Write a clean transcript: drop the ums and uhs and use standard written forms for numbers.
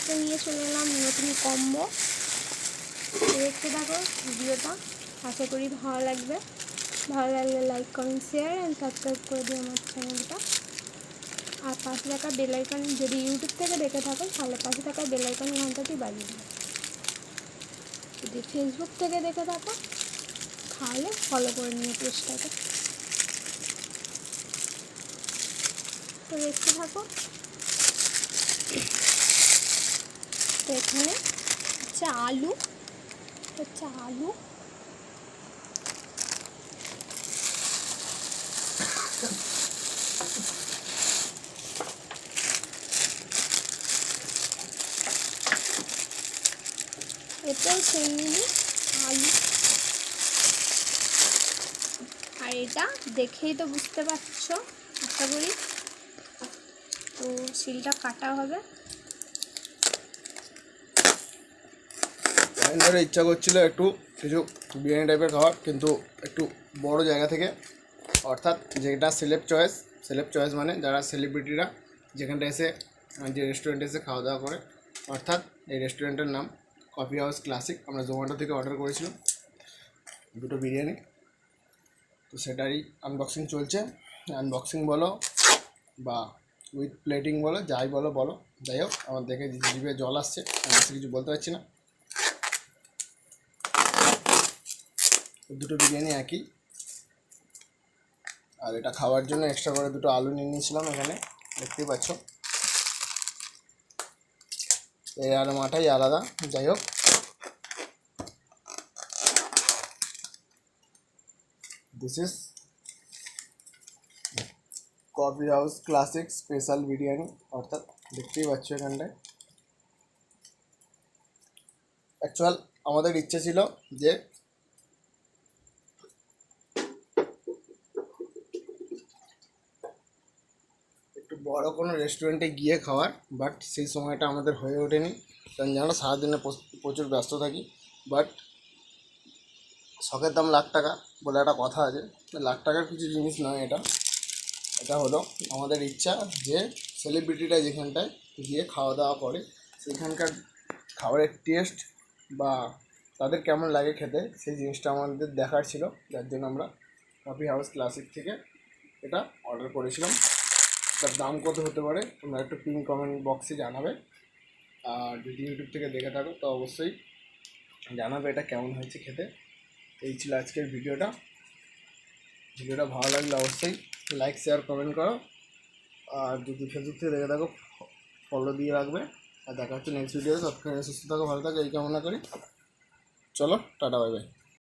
আজকে নিয়ে চলে এলাম নতুন কম্বো। দেখতে থাকো ভিডিওটা, আশা করি ভালো লাগবে। ভালো লাগলে like comment share and subscribe করে দিও আমার চ্যানেলটা। আর পাশে থাকা বেল আইকন, যদি ইউটিউব থেকে দেখে থাকো তাহলে পাশে থাকা বেল আইকন ঘন্টাটি বাজিয়ে দিও। যদি ফেসবুক থেকে দেখে থাকো তাহলে ফলো করে নিও পেজটাকে। তো দেখতে থাকো। তো এখানে হচ্ছে আলু, এটাও সেমনি আলু। আর এটা দেখেই তো বুঝতে পারছো আশা করি। তো শিলটা কাটা হবে। ধরে ইচ্ছা করছিল একটু কিছু বিরিয়ানি টাইপের খাওয়ার, কিন্তু একটু বড় জায়গা থেকে, অর্থাৎ যেটা সেলেব চয়েস মানে যারা সেলিব্রিটিরা যেখানটা এসে, যে রেস্টুরেন্টে এসে খাওয়া দাওয়া করে, অর্থাৎ এই রেস্টুরেন্টের নাম কফি হাউস ক্লাসিক। আমরা জোম্যাটো থেকে অর্ডার করেছিলাম দুটো বিরিয়ানি, তো সেটারই আনবক্সিং চলছে। আনবক্সিং বলো বা উইথ প্লেটিং বলো, যাই বলো, যাই হোক আমার দেখে জিভে জল আসছে, আমি কিছু বলতে পারছি না। দুটো বিরিয়ানি একই। আর এটা খাওয়ার জন্য এক্সট্রা করে দুটো আলু নিয়ে নিয়েছিলাম, এখানে দেখতেই পাচ্ছ। এর আর মাটাই আলাদা, যাই হোক। This is coffee house classic special biryani, অর্থাৎ দেখতেই পাচ্ছ এখানটায়। অ্যাকচুয়াল আমাদের ইচ্ছে ছিল যে একটু বড় কোনো রেস্টুরেন্টে গিয়ে খাওয়ার, বাট সেই সময়টা আমাদের হয়ে ওঠেনি, কারণ জানো সারাদিনে প্রচুর ব্যস্ত থাকি। বাট শখের দাম লাখ টাকা বলে একটা কথা আছে, লাখ টাকার কিছু জিনিস নয় এটা। এটা হলো আমাদের ইচ্ছা যে সেলিব্রিটিরা যেখানটায় গিয়ে খাওয়া দাওয়া করে সেখানকার খাবারের টেস্ট বা তাদের কেমন লাগে খেতে, সেই জিনিসটা আমাদের দেখার ছিল, যার জন্য আমরা কফি হাউস ক্লাসিক থেকে এটা অর্ডার করেছিলাম। তার দাম কত হতে পারে তোমরা একটু পিন কমেন্ট বক্সে জানাবে। আর যদি ইউটিউব থেকে দেখে থাকো তো অবশ্যই জানাবে এটা কেমন হয়েছে খেতে। এই ছিল আজকের ভিডিওটা। ভালো লাগলে অবশ্যই লাইক শেয়ার কমেন্ট করো। আর যদি ফেসবুক থেকে দেখে থাকো ফলো দিয়ে রাখবে। আর দেখা হচ্ছে নেক্সট ভিডিওতে। ততক্ষণে সুস্থ থাকো, ভালো থাকো এই কামনা করি। চলো টাটা, বাই বাই।